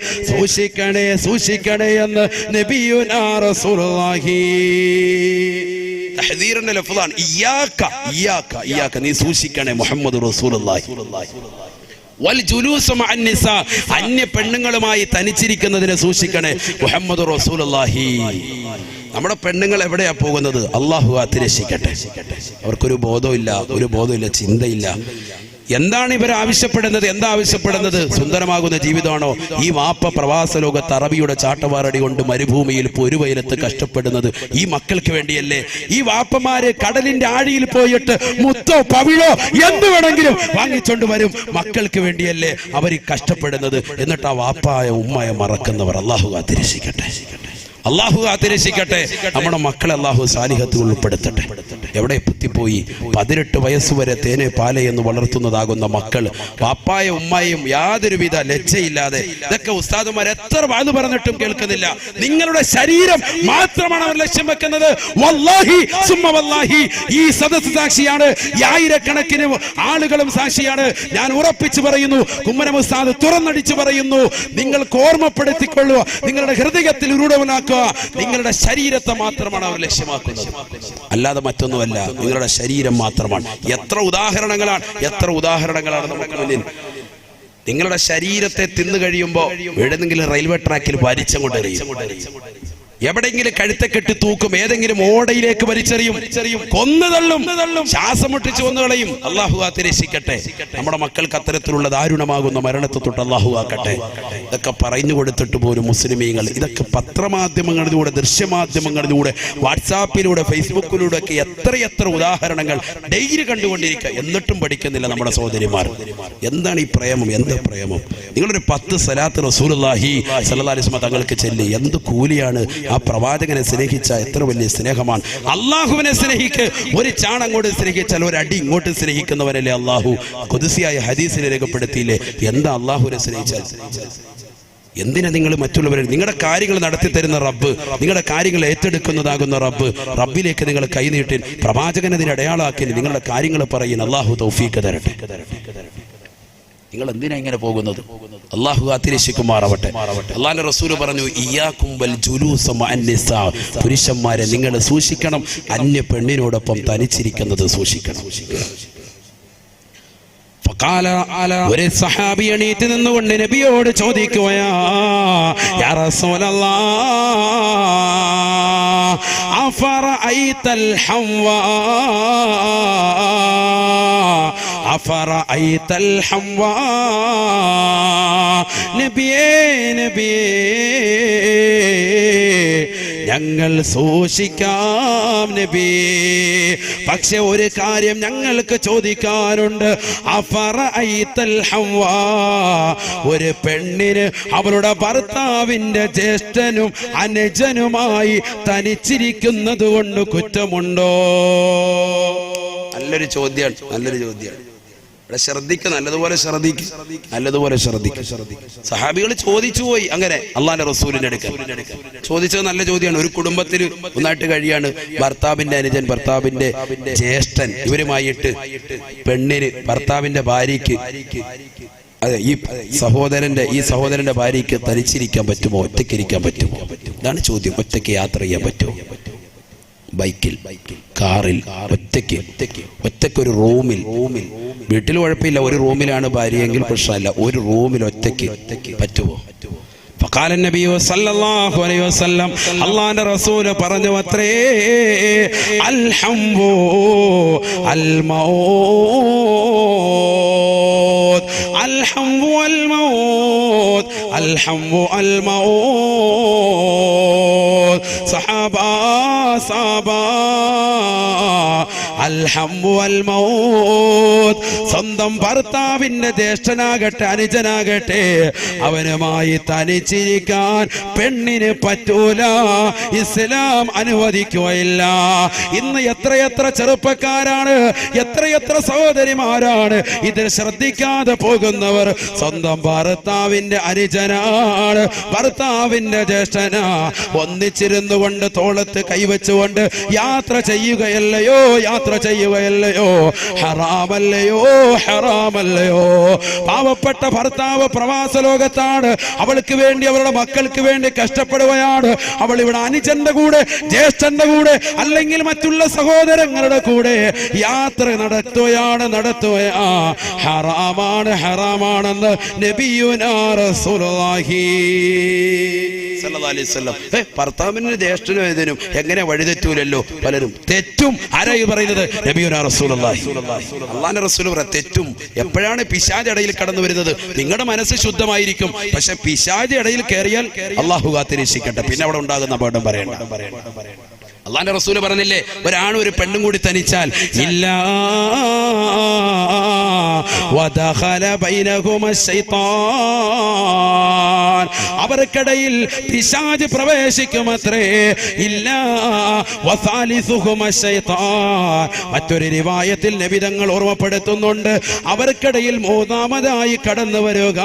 സൂക്ഷിക്കണേ എന്ന് നബിയുനാ റസൂലുള്ളാഹി. തഹ്ദീറിന്റെ ലഫ്ളാണ് ഇയ്യാക, നീ സൂക്ഷിക്കണേ മുഹമ്മദ് റസൂലുള്ളാഹി. വൽ ജുലൂസ മഅന്നിസാ, അന്യ പെണ്ണുങ്ങളുമായി തനിച്ചിരിക്കുന്നതിനെ സൂക്ഷിക്കണേ മുഹമ്മദ് റസൂലുള്ളാഹി. നമ്മുടെ പെണ്ണുങ്ങൾ എവിടെയാ പോകുന്നത്? അല്ലാഹു കാത്തുരക്ഷിക്കട്ടെ. അവർക്കൊരു ബോധമില്ല, ചിന്തയില്ല. എന്താണ് ഇവർ ആവശ്യപ്പെടുന്നത്? എന്താ ആവശ്യപ്പെടുന്നത്? സുന്ദരമാകുന്ന ജീവിതമാണോ? ഈ വാപ്പ പ്രവാസ ലോകത്ത് അറബിയുടെ ചാട്ടവാറടി കൊണ്ട് മരുഭൂമിയിൽ പൊരുവയിലത്ത് കഷ്ടപ്പെടുന്നത് ഈ മക്കൾക്ക് വേണ്ടിയല്ലേ? ഈ വാപ്പമാര് കടലിന്റെ ആഴിയിൽ പോയിട്ട് മുത്തോ പവിഴോ എന്ത് വേണമെങ്കിലും വാങ്ങിച്ചോണ്ട് വരും, മക്കൾക്ക് വേണ്ടിയല്ലേ അവർ കഷ്ടപ്പെടുന്നത്? എന്നിട്ട് ആ വാപ്പായ ഉമ്മയെ മറക്കുന്നവർ അല്ലാഹു കാത്തിരക്ഷിക്കട്ടെ. അള്ളാഹു കാത്തിരക്ഷിക്കട്ടെ. നമ്മുടെ മക്കളെ അള്ളാഹു സാലിഹത്തിൽ ഉൾപ്പെടുത്തട്ടെ. എവിടെ എത്തിപ്പോയി 18 വയസ്സുവരെ തേനെ പാല എന്ന് വളർത്തുന്നതാകുന്ന മക്കൾ പാപ്പായ ഉമ്മായും യാതൊരുവിധ ലജ്ജയില്ലാതെ, ഇതൊക്കെ ഉസ്താദുമാർ എത്ര വാത് പറഞ്ഞിട്ടും കേൾക്കുന്നില്ല. നിങ്ങളുടെ ശരീരം മാത്രമാണ് അവർ ലക്ഷ്യം വെക്കുന്നത്. വല്ലാഹി സുമ്മ വല്ലാഹി, ഈ സദസ്സ് സാക്ഷിയാണ്, ആയിരക്കണക്കിന് ആളുകളും സാക്ഷിയാണ്. ഞാൻ ഉറപ്പിച്ചു പറയുന്നു, കുമ്മനം ഉസ്താദ് തുറന്നടിച്ചു പറയുന്നു, നിങ്ങൾക്ക് ഓർമ്മപ്പെടുത്തിക്കൊള്ളുക, നിങ്ങളുടെ ഹൃദയത്തിൽ ഉരുടവനാക്കുക, നിങ്ങളുടെ ശരീരത്തെ മാത്രമാണ് അവർ ലക്ഷ്യമാക്കുന്നത്, അല്ലാതെ മറ്റൊന്നുമല്ല. നിങ്ങളുടെ ശരീരം മാത്രമാണ്. എത്ര ഉദാഹരണങ്ങളാണ് നമുക്ക് മുന്നിൽ. നിങ്ങളുടെ ശരീരത്തെ തിന്നു കഴിയുമ്പോൾ എവിടെയെങ്കിലും റെയിൽവേ ട്രാക്കിൽ വലിച്ചങ്ങോട്ട് എറിയും, എവിടെയെങ്കിലും കഴുത്തെ കെട്ടി തൂക്കും, ഏതെങ്കിലും ഓടയിലേക്ക് വലിച്ചെറിയും, കൊന്നു തള്ളും, ശ്വാസം മുട്ടിച്ച് കൊന്നുകളയും. അള്ളാഹു കാത്തിരക്ഷിക്കട്ടെ. നമ്മുടെ മക്കൾക്ക് അത്തരത്തിലുള്ള ദാരുണമാകുന്ന മരണത്തെ തൊട്ട് അള്ളാഹു ആക്കട്ടെ. ഇതൊക്കെ പറഞ്ഞു കൊടുത്തിട്ട് പോലും മുസ്ലിമീങ്ങൾ ഇതൊക്കെ പത്രമാധ്യമങ്ങളിലൂടെ, ദൃശ്യമാധ്യമങ്ങളിലൂടെ, വാട്സാപ്പിലൂടെ, ഫേസ്ബുക്കിലൂടെ ഒക്കെ എത്രയെത്ര ഉദാഹരണങ്ങൾ ഡെയിലി കണ്ടുകൊണ്ടിരിക്കുക, എന്നിട്ടും പഠിക്കുന്നില്ല നമ്മുടെ സഹോദരിമാർ. എന്താണ് ഈ പ്രേമം? എന്ത് പ്രേമം? നിങ്ങളൊരു 10 സലാത്ത് റസൂലുള്ളാഹി സ്വല്ലല്ലാഹി അലൈഹി വസല്ലം തങ്ങൾക്ക് ചൊല്ലി, എന്ത് കൂലിയാണ്! ആ പ്രവാചകനെ സ്നേഹിച്ച എത്ര വലിയ സ്നേഹമാണ്. അള്ളാഹുവിനെ സ്നേഹിക്ക്, ഒരു ചാണങ്ങോട്ട് സ്നേഹിച്ചാൽ ഒരു അടി ഇങ്ങോട്ട് സ്നേഹിക്കുന്നവനല്ലേ അള്ളാഹു. ഖുദ്സിയായ ഹദീസിനെ രേഖപ്പെടുത്തിയില്ലേ, എന്താ അള്ളാഹുവിനെ സ്നേഹിച്ചാൽ? എന്തിനാ നിങ്ങൾ മറ്റുള്ളവരെ, നിങ്ങളുടെ കാര്യങ്ങൾ നടത്തി തരുന്ന റബ്ബ്, നിങ്ങളുടെ കാര്യങ്ങൾ ഏറ്റെടുക്കുന്നതാകുന്ന റബ്ബ്, റബ്ബിലേക്ക് നിങ്ങൾ കൈനീട്ടി പ്രവാചകനെ ഇതിന് അടയാളാക്കി നിങ്ങളുടെ കാര്യങ്ങൾ പറയുന്ന അള്ളാഹു തൗഫീഖ് തരട്ടെ. നിങ്ങൾ എന്തിനാ ഇങ്ങനെ പോകുന്നത്? അള്ളാഹു കാത്തിരക്ഷിക്കുമാറാവട്ടെ. അള്ളാഹുവിന്റെ റസൂല് പറഞ്ഞു, ഇയ്യാകും വൽ ജുലൂസ മഅൻ നിസാ, പുരുഷന്മാരെ നിങ്ങൾ സൂക്ഷിക്കണം, അന്യ പെണ്ണിനോടൊപ്പം തനിച്ചിരിക്കുന്നത് സൂക്ഷിക്കണം. ഒരു സഹാബി എണീറ്റ് നിന്നുകൊണ്ട് നബിയോട് ചോദിക്കുകയാ, യാ റസൂലല്ലാഹ് അഫറഅയ്തൽ ഹംവാ, അഫറഅയ്തൽ ഹംവാ, നബിയേ നബിയേ ഞങ്ങൾ സൂക്ഷിക്കാം നബി, പക്ഷെ ഒരു കാര്യം ഞങ്ങൾക്ക് ചോദിക്കാനുണ്ട്. അഫറഅയ്തൽ ഹംവാ, ഒരു പെണ്ണിന് അവളുടെ ഭർത്താവിന്റെ ജ്യേഷ്ഠനും അനുജനുമായി തനിച്ചിരിക്കുന്നത് കൊണ്ട് കുറ്റമുണ്ടോ? നല്ലൊരു ചോദ്യമാണ്, നല്ലൊരു ചോദ്യമാണ്. ഇവിടെ ശ്രദ്ധിക്കുക, നല്ലതുപോലെ ശ്രദ്ധിക്കുക. സഹാബികൾ ചോദിച്ചു പോയി. അങ്ങനെ അള്ളാഹുവിന്റെ റസൂലിന്റെ അടുക്കൽ ചോദിച്ചത് നല്ല ചോദ്യമാണ്. ഒരു കുടുംബത്തിൽ ഒന്നായിട്ട് കഴിയാണ്, ഭർത്താവിന്റെ അനുജൻ, ഭർത്താവിന്റെ ജ്യേഷ്ഠൻ, ഇവരുമായിട്ട് പെണ്ണിന്, ഭർത്താവിന്റെ ഭാര്യയ്ക്ക്, അതെ ഈ സഹോദരന്റെ ഭാര്യയ്ക്ക് തനിച്ചിരിക്കാൻ പറ്റുമോ, ഒറ്റയ്ക്കിരിക്കാൻ പറ്റുമോ? ഇതാണ് ചോദ്യം. ഒറ്റയ്ക്ക് യാത്ര ചെയ്യാൻ പറ്റുമോ? ബൈക്കിൽ, കാറിൽ, ഒറ്റയ്ക്കൊരു റൂമിൽ, വീട്ടിൽ കുഴപ്പമില്ല, ഒരു റൂമിലാണ് ഭാര്യയെങ്കിൽ പ്രശ്നമല്ല, ഒരു റൂമിൽ ഒറ്റയ്ക്ക് പറ്റുമോ? ഫഖാല നബി സല്ലല്ലാഹു അലൈഹി വസല്ലം, അല്ലാഹുവിന്റെ റസൂൽ പറഞ്ഞു അത്രേ, അൽ ഹംവു അൽ മൗത്, അൽ ഹംവു അൽ മൗത്, അൽ ഹംവു അൽ മൗത്. സഹാബാ അൽ ഹംവു അൽ മൗത്, സ്വന്തം ഭർത്താവിന്റെ ജ്യേഷ്ഠനാകട്ടെ അനുജനാകട്ടെ അവനുമായി തനിച്ചിരിക്കാൻ പെണ്ണിന് പറ്റൂല, ഇസ്ലാം അനുവദിക്കുകയില്ല. ഇന്ന് എത്രയെത്ര ചെറുപ്പക്കാരാണ്, എത്രയെത്ര സഹോദരിമാരാണ് ഇതിൽ ശ്രദ്ധിക്കാതെ പോകുന്നവർ. സ്വന്തം ഭർത്താവിന്റെ അനുജനാണ്, ഭർത്താവിന്റെ ജ്യേഷ്ഠനാ, ഒന്നിച്ചിരുന്നു കൊണ്ട് തോളത്ത് കൈവച്ചുകൊണ്ട് യാത്ര ചെയ്യുകയല്ലയോ, യാത്ര ചെയ്യുകയല്ലയോ? ഹറാമല്ലയോ, ഹറാമല്ലയോ? പാവപ്പെട്ട ഭർത്താവ് പ്രവാസ ലോകത്താണ്, അവൾക്ക് വേണ്ടി, അവരുടെ മക്കൾക്ക് വേണ്ടി കഷ്ടപ്പെടുകയാണ്. അവൾ ഇവിടെ അനുജന്റെ കൂടെ, ജ്യേഷ്ഠന്റെ കൂടെ, അല്ലെങ്കിൽ മറ്റുള്ള സഹോദരങ്ങളുടെ കൂടെ യാത്ര നടത്തുകയാണ്. ഹറാമാണ്, ഹറാമാണെന്ന് നബിയുനാ റസൂലുള്ളാഹി സ്വല്ലല്ലാഹു അലൈഹി വസല്ലം. ഭർത്താവിന്റെ ജ്യേഷ്ഠനും ഏതിനും എങ്ങനെ വഴിതെറ്റൂലല്ലോ? പലരും തെറ്റും. ആരായി പറയുന്നത്? നബിയുനാ റസൂലുള്ളാഹി. അല്ലാഹുവിന്റെ റസൂൽ പറ, തെറ്റും. എപ്പോഴാണ് പിശാച് ഇടയിൽ കടന്നു വരുന്നത്? നിങ്ങളുടെ മനസ്സ് ശുദ്ധമായിരിക്കും, പക്ഷെ പിശാച് ഇടയിൽ കയറിയാൽ അള്ളാഹു കാത്തിരക്ഷിക്കട്ടെ, പിന്നെ അവിടെ ഉണ്ടാകുന്ന അപകടം പറയണ്ട. അള്ളാന്റെ റസൂല് പറഞ്ഞില്ലേ, ഒരാണും ഒരു പെണ്ണും കൂടി തനിച്ചാൽ ഇല്ലാ വദഖല ബൈനഹുമ ശൈത്താൻ, അവർക്കിടയിൽ പിശാച് പ്രവേശിക്കുമത്രേ. ഇല്ലാ വസാലിസുഹുമ ശൈത്താൻ. മറ്റൊരു റിവായത്തിൽ നബി തങ്ങൾ ഓർമ്മപ്പെടുത്തുന്നുണ്ട്, അവർക്കിടയിൽ മൂന്നാമതായി കടന്നു വരിക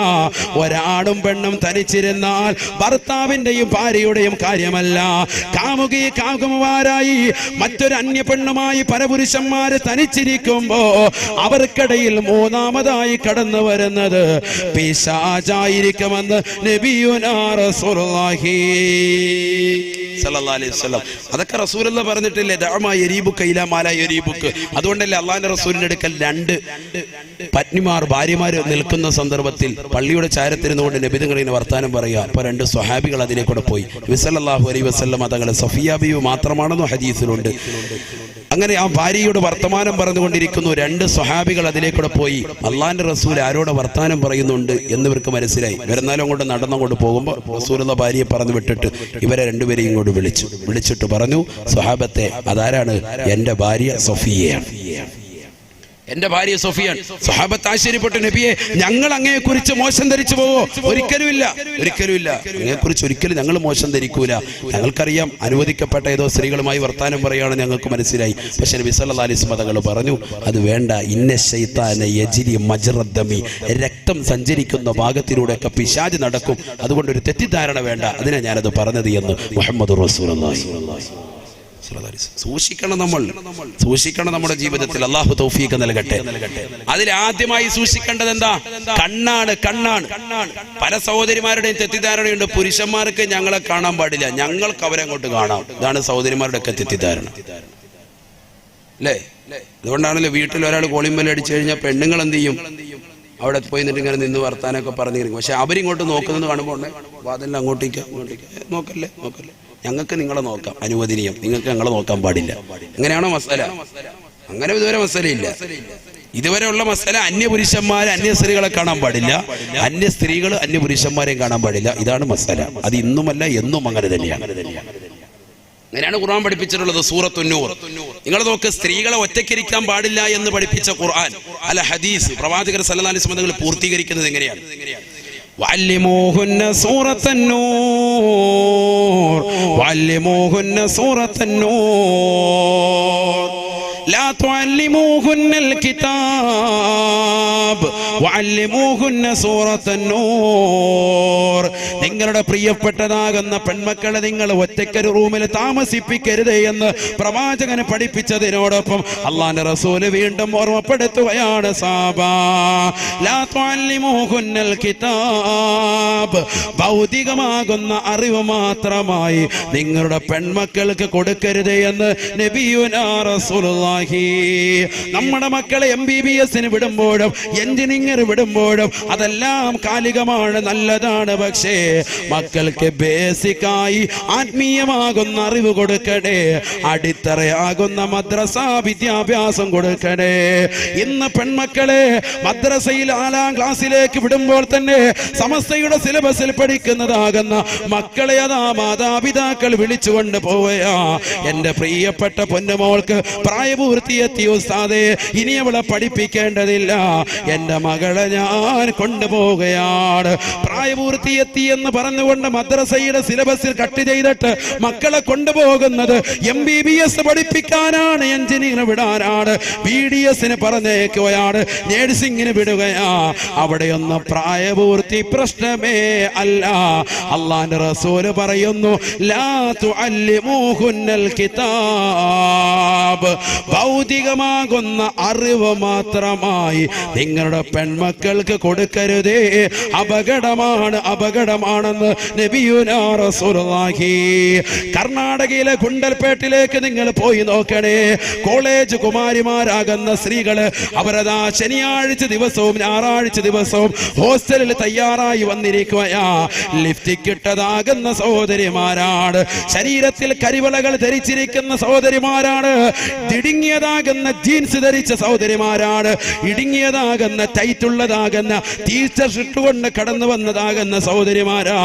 ഒരാണും പെണ്ണും തനിച്ചിരുന്നാൽ ഭർത്താവിന്റെയും ഭാര്യയുടെയും കാര്യമല്ല, കാമുകന്മാരായി മറ്റൊരു അന്യ പെണ്ണുമായി പരപുരുഷന്മാര് തനിച്ചിരിക്കുമ്പോ അവർക്കിടയിൽ മൂന്നാമതായി കടന്നു വരുന്നത് പിശാചായിരിക്കുമെന്ന് നബിയുനാ റസൂലുള്ളാഹി സല്ലല്ലാഹു അലൈഹി വസല്ലം. അതൊക്കെ റസൂലുള്ള പറഞ്ഞിട്ടില്ലേ, ദഅമാ യരീബുക ഇലാ മാ ലാ യരീബുക. അതുകൊണ്ടല്ലേ അള്ളാഹിന്റെ റസൂലിന്റെ അടുക്കൽ രണ്ട് പത്നിമാർ ഭാര്യമാര് നിൽക്കുന്ന സന്ദർഭത്തിൽ പള്ളിയുടെ ചാരത്തിരുന്നുകൊണ്ട് നബി തങ്ങൾ ഇങ്ങനെ വർത്താനം പറയുക. അപ്പൊ രണ്ട് സ്വഹാബികൾ അതിനെ കൂടെ പോയി. നബി സല്ലല്ലാഹു അലൈഹി വസല്ലം തങ്ങളെ സഫിയ ബീവി മാത്രമാണെന്നോ ഹദീസിലുണ്ട്. അങ്ങനെ ആ ഭാര്യയോട് വർത്തമാനം പറഞ്ഞുകൊണ്ടിരിക്കുന്നു. രണ്ട് സ്വഹാബികൾ അതിലേക്കൂടെ പോയി. അള്ളാഹിന്റെ റസൂൽ ആരോട് വർത്താനം പറയുന്നുണ്ട് എന്നിവർക്ക് മനസ്സിലായി. വരുന്നാലും അങ്ങോട്ട് നടന്നങ്ങോട്ട് പോകുമ്പോൾ റസൂലുള്ള ഭാര്യയെ പറഞ്ഞു വിട്ടിട്ട് ഇവരെ രണ്ടുപേരെയും ഇങ്ങോട്ട് വിളിച്ചിട്ട് പറഞ്ഞു, സ്വഹാബത്തെ, അതാരാണ്? എന്റെ ഭാര്യ സഫിയയാണ്, എന്റെ ഭാര്യ സഫിയാൻ. സ്വഹാബത്ത് ആശ്ചര്യപ്പെട്ടു, നബിയെ, ഞങ്ങൾ അങ്ങയെ കുറിച്ച് മോശം ധരിച്ചു പോവോ? ഒരിക്കലുമില്ല, ഒരിക്കലുമില്ല. അങ്ങയെ കുറിച്ച് ഒരിക്കലും ഞങ്ങൾ മോശം ധരിക്കൂല. ഞങ്ങൾക്കറിയാം അനുവദിക്കപ്പെട്ട ഏതോ സ്ത്രീകളുമായി വർത്താനം പറയുകയാണ് ഞങ്ങൾക്ക് മനസ്സിലായി. പക്ഷെ നബി സല്ലല്ലാഹു അലൈഹി വസല്ലം തങ്ങൾ പറഞ്ഞു, അത് വേണ്ട. ഇന്ന ശൈത്താന യജ്രി മജ്റദ്ദമി, രക്തം സഞ്ചരിക്കുന്ന ഭാഗത്തിലൂടെയൊക്കെ പിശാച് നടക്കും. അതുകൊണ്ടൊരു തെറ്റിദ്ധാരണ വേണ്ട. അതിനാ ഞാനത് പറഞ്ഞത് എന്ന് മുഹമ്മദ് റസൂലുള്ളാഹി. സൂക്ഷിക്കണം, സൂക്ഷിക്കണം നമ്മുടെ ജീവിതത്തിൽ. അള്ളാഹു തൗഫീഖ് നൽകട്ടെ. അതിൽ ആദ്യമായി സൂക്ഷിക്കേണ്ടത് എന്താ? കണ്ണാണ്. പല സഹോദരിമാരുടെയും തെറ്റിദ്ധാരണയുണ്ട്, പുരുഷന്മാർക്ക് ഞങ്ങളെ കാണാൻ പാടില്ല, ഞങ്ങൾക്ക് അവരെ അങ്ങോട്ട് കാണാം. ഇതാണ് സഹോദരിമാരുടെ ഒക്കെ തെറ്റിദ്ധാരണ, അല്ലേ? അതുകൊണ്ടാണല്ലോ വീട്ടിൽ ഒരാൾ കോളിമ്പൽ അടിച്ചു കഴിഞ്ഞാൽ പെണ്ണുങ്ങൾ എന്ത് ചെയ്യും? അവിടെ പോയി നിന്നിട്ട് ഇങ്ങനെ നിന്ന് വർത്താനൊക്കെ പറഞ്ഞിരിക്കും. പക്ഷെ അവരിങ്ങോട്ട് നോക്കുന്നത് കാണുമ്പോൾ വാതിലിന് അങ്ങോട്ടേക്ക് നോക്കല്ലേ, ഞങ്ങൾക്ക് നിങ്ങളെ നോക്കാം, അനുവദനീയം, നിങ്ങൾക്ക് ഞങ്ങളെ നോക്കാൻ പാടില്ല. അങ്ങനെയാണോ മസല? അങ്ങനെ ഇതുവരെ മസലയില്ല. ഇതുവരെയുള്ള മസല അന്യപുരുഷന്മാരെ അന്യ സ്ത്രീകളെ കാണാൻ പാടില്ല, അന്യ സ്ത്രീകൾ അന്യ പുരുഷന്മാരെയും കാണാൻ പാടില്ല. ഇതാണ് മസല. അത് ഇന്നുമല്ല, എന്നും അങ്ങനെ തന്നെയാണ്. അങ്ങനെയാണ് ഖുർആൻ പഠിപ്പിച്ചിട്ടുള്ളത്. സൂറത്തുൻ നൂർ നിങ്ങൾ നോക്ക്, സ്ത്രീകളെ ഒറ്റയ്ക്കിരിക്കാൻ പാടില്ല എന്ന് പഠിപ്പിച്ച ഖുർആൻ അല്ല ഹദീസ് പ്രവാചകർ സല്ലല്ലാഹു അലൈഹി വസല്ലം പൂർത്തീകരിക്കുന്നത് എങ്ങനെയാണ്? വഅല്ലിമൂഹുന്ന സൂറത്തുന്നൂർ, വഅല്ലിമൂഹുന്ന സൂറത്തുന്നൂർ, ലാ തുഅല്ലിമൂഹുന്നൽ കിതാബ് വഅല്ലിമൂഹുന്ന സൂറത്തുന്നൂർ. നിങ്ങളുടെ പ്രിയപ്പെട്ടതാകുന്ന പെൺമക്കളെ നിങ്ങൾ ഒറ്റയ്ക്കൊരു റൂമിൽ താമസിപ്പിക്കരുത് എന്ന് പ്രവാചകന് പഠിപ്പിച്ചതിനോടൊപ്പം അള്ളാഹുവിന്റെ റസൂൽ വീണ്ടും ഓർമ്മപ്പെടുത്തുകയാണ്, സാബാ ലാ തുഅല്ലിമൂഹുന്നൽ കിതാബ്, ഭൗതികമാകുന്ന അറിവ് മാത്രമായി നിങ്ങളുടെ പെൺമക്കൾക്ക് കൊടുക്കരുത് എന്ന് നബിയുനാ റസൂലുള്ളാഹി. നമ്മുടെ മക്കളെ MBBS വിടുമ്പോഴും എഞ്ചിനീയർ വിടുമ്പോഴും അതെല്ലാം കാലികമാണ്, നല്ലതാണ്. പക്ഷേ മക്കൾക്ക് ബേസിക്കായി ആത്മീയമാകുന്ന അറിവ് കൊടുക്കണേ, അടിത്തറയാകുന്ന മദ്രസ വിദ്യാഭ്യാസം കൊടുക്കണേ. ഇന്ന് പെൺമക്കളെ മദ്രസയിൽ 4ാം ക്ലാസ്സിലേക്ക് വിടുമ്പോൾ തന്നെ സമസ്തയുടെ സിലബസിൽ പഠിക്കുന്നതാകുന്ന മക്കളെ അതാ മാതാപിതാക്കൾ വിളിച്ചുകൊണ്ട് പോവുകയാ. എന്റെ പ്രിയപ്പെട്ട പൊന്നുമോൾക്ക് പ്രായപൂർത്തിയെത്തി ഉസ്താദേ, ഇനി അവളെ പഠിപ്പിക്കേണ്ടതില്ല, എന്റെ മകളെ ഞാൻ കൊണ്ടുപോവുകയാണ്. പ്രായപൂർത്തിയെത്തി എന്ന് പറഞ്ഞുകൊണ്ട് മദ്രസയുടെ സിലബസിൽ കട്ട് ചെയ്തിട്ട് മക്കളെ കൊണ്ടുപോകുന്നത് MBBS പഠിപ്പിക്കാനാണ്, എഞ്ചിനീയർ വിടാനാണ്, BDS പറഞ്ഞേക്കുകയാണ്, നേഴ്സിംഗിന് വിടുകയാ. അവിടെയൊന്നും പ്രായപൂർത്തി പ്രശ്നമേ അല്ല. അള്ളാഹുവിന്റെ റസൂല് പറയുന്നു, ലാ തുഅല്ലിമൂഹുന്നൽ കിതാബ്, ഭൗതികമാകുന്ന അറിവ് മാത്രമായി നിങ്ങളുടെ പെൺമക്കൾക്ക് കൊടുക്കരുതേ, അപകടമാണെന്ന് നബിയുനാ റസൂലുള്ളാഹി. കർണാടകയിലെ ഗുണ്ടൽപേട്ടിലേക്ക് നിങ്ങൾ പോയി നോക്കണേ. കോളേജ് കുമാരിമാരാകുന്ന സ്ത്രീകള് അവരതാ ശനിയാഴ്ച ദിവസവും ഞായറാഴ്ച ദിവസവും ഹോസ്റ്റലിൽ തയ്യാറായി വന്നിരിക്കുകയാ. ലിഫ്റ്റിക്ക് ഇട്ടതാകുന്ന സഹോദരിമാരാണ്, ശരീരത്തിൽ കരിവളകൾ ധരിച്ചിരിക്കുന്ന സഹോദരിമാരാണ്, ഇടുങ്ങിയതാകുന്ന ജീൻസ് ധരിച്ച സഹോദരിമാരാണ്, ഇടുങ്ങിയതാകുന്ന അന്യരാകുന്ന ടൈറ്റുള്ളതാകുന്ന ടീച്ചർ കൊണ്ട് കടന്നു വന്നതാകുന്ന സഹോദരിമാരാ,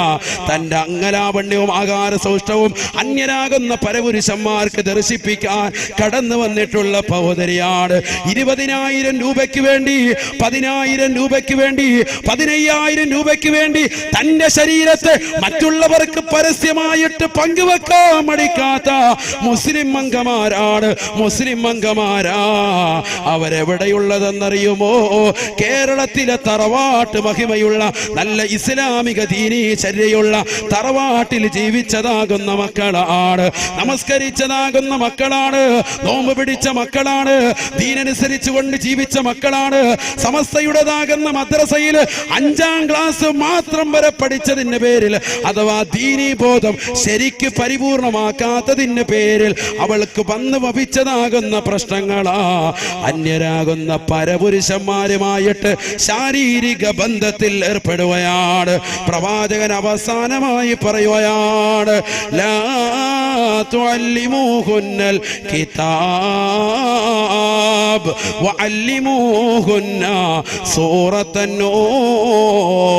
തന്റെ അംഗലാവണ്യവും ആകാര സൗഷ്ഠവും അന്യരാകുന്ന പരപുരുഷന്മാർക്ക് ദർശിപ്പിക്കാൻ കടന്നു വന്നിട്ടുള്ള സഹോദരിയാണ്. 20,000 രൂപയ്ക്ക് വേണ്ടി, 10,000 രൂപയ്ക്ക് വേണ്ടി, 15,000 രൂപയ്ക്ക് വേണ്ടി തന്റെ ശരീരത്തെ മറ്റുള്ളവർക്ക് പരസ്യമായിട്ട് പങ്കുവെക്കാൻ മടിക്കാത്ത മുസ്ലിം അംഗമാരാണ്. മുസ്ലിം അംഗമാരാ അവരെവിടെയുള്ളതെന്നറിയുമോ? കേരളത്തിലെ തറവാട്ട് മഹിമയുള്ള നല്ല ഇസ്ലാമിക ദീനീ ചര്യയുള്ള തറവാട്ടിൽ ജീവിച്ചതാകുന്ന മക്കളാണ്, നമസ്കരിച്ചതാകുന്ന മക്കളാണ്, നോമ്പ് പിടിച്ച മക്കളാണ്, ദീനനുസരിച്ചു കൊണ്ട് ജീവിച്ച മക്കളാണ്. സമസ്തയുടേതാകുന്ന മദ്രസയിൽ 5ാം ക്ലാസ് മാത്രം വരെ പഠിച്ചതിന്റെ പേരിൽ അഥവാ ദീനീ ബോധം ശരിക്ക് പരിപൂർണമാക്കാത്തതിന്റെ പേരിൽ അവൾക്ക് വന്നു വപിച്ചതാകുന്ന പ്രശ്നങ്ങളാ. അന്യരാകുന്ന പരപുരുഷന്മാരുമായിട്ട് ശാരീരിക ബന്ധത്തിൽ ഏർപ്പെടുകയാണ്. പ്രവാചകൻ അവസാനമായി പറയുകയാണ്, ലാ തുഅല്ലിമൂഹുന്നൽ കിതാബ് വഅല്ലിമൂഹുന്ന സൂറത്തൻ നൂർ.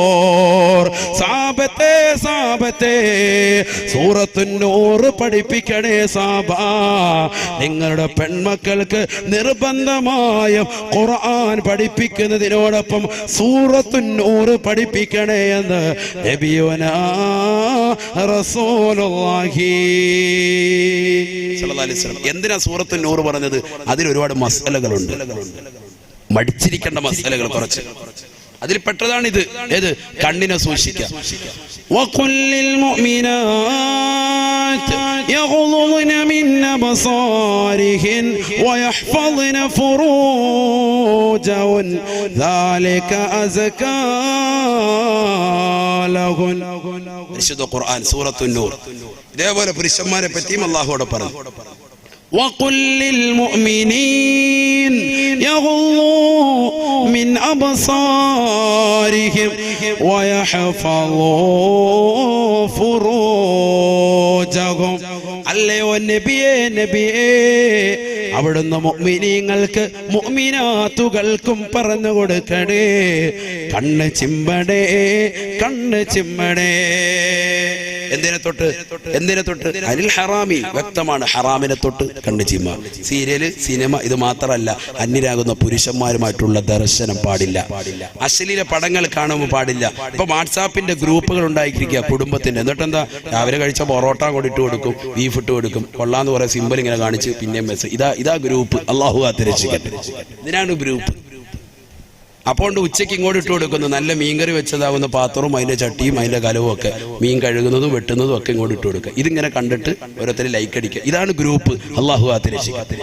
സാബത്തെ സൂറത്തുൻ നൂർ പഠിപ്പിക്കണേ സാബാ. നിങ്ങളുടെ പെൺമക്കൾക്ക് നിർബന്ധമായും ഖുർആൻ പഠിപ്പിക്കുന്നതിനോടൊപ്പം സൂറത്തുൻ നൂർ പഠിപ്പിക്കണേ എന്ന് നബിയുനാ റസൂലുള്ളാഹി സ്വല്ലല്ലാഹു അലൈഹി വസല്ലം. എന്തിനാ സൂറത്തുൻ നൂർ പറഞ്ഞത്? അതിൽ ഒരുപാട് മസലകളുണ്ട്, മടിച്ചിരിക്കേണ്ട മസലകൾ കുറച്ച്. അതിൽ പെട്ടതാണിത്. ഏത്? കണ്ണിനെ സൂക്ഷിക്കുക. വഖുല്ലിൽ മുഅ്മിനാത്ത് യഗ്ളുദ്ന മിൻ അബ്സാരിഹിൻ വയഹ്ഫദ്ന ഫുറൂജഹുൻ ദാലിക അസ്കാ ലഹുൻ. വിശുദ്ധ ഖുർആൻ സൂറത്തുൻ നൂർ. ഇതേപോലെ പുരുഷന്മാരെ പറ്റിയും അല്ലാഹുവോട് പറഞ്ഞു, وقل للمؤمنين يغضوا من أبصارهم ويحفظوا فروجهم. അല്ലയോ നബിയേ, അവിടുന്ന് മുഅ്മിനീങ്ങൾക്ക് മുഅ്മിനാത്തുകൾക്കും പറഞ്ഞു കൊടുക്കണേ, കണ്ണ് ചിമ്മണേ, കണ്ണ് ചിമ്മണേ. എന്തിനെ തൊട്ട്? അനിൽ ഹറാമി, വ്യക്തമാണ്, ഹറാമിനെ തൊട്ട് കണ്ണ് ചിമ്മ. സീരിയല്, സിനിമ ഇത് മാത്രമല്ല, അന്യരാകുന്ന പുരുഷന്മാരുമായിട്ടുള്ള ദർശനം പാടില്ല. അശ്ലീല പടങ്ങൾ കാണുമ്പോൾ പാടില്ല. ഇപ്പൊ വാട്സാപ്പിന്റെ ഗ്രൂപ്പുകൾ ഉണ്ടായിരിക്കുക കുടുംബത്തിന്റെ. എന്നിട്ടെന്താ, രാവിലെ കഴിച്ച പൊറോട്ട കൂടി ഇട്ട് കൊടുക്കും, ബീഫ് ഇട്ട് കൊടുക്കും, കൊള്ളാന്ന് പറയാൻ സിമ്പിൾ ഇങ്ങനെ കാണിച്ച് പിന്നെ മെസ്സേജ്. ഇതാ ഗ്രൂപ്പ്. അല്ലാഹു കാത്തിരക്ഷിക്കട്ടെ. ഇതിനാണ് ഗ്രൂപ്പ്. അപ്പോൾ ഉച്ചയ്ക്ക് ഇങ്ങോട്ട് ഇട്ട് കൊടുക്കുന്നു, നല്ല മീൻകറി വെച്ചതാവുന്ന പാത്രവും അതിന്റെ ചട്ടിയും അതിന്റെ കലവും ഒക്കെ, മീൻ കഴുകുന്നതും വെട്ടുന്നതും ഒക്കെ ഇങ്ങോട്ട് ഇട്ട് കൊടുക്കുക. ഇതിങ്ങനെ കണ്ടിട്ട് ഓരോരുത്തർ ലൈക്ക് അടിക്കുക. ഇതാണ് ഗ്രൂപ്പ്. അല്ലാഹു കാത്തിരക്ഷിക്കട്ടെ.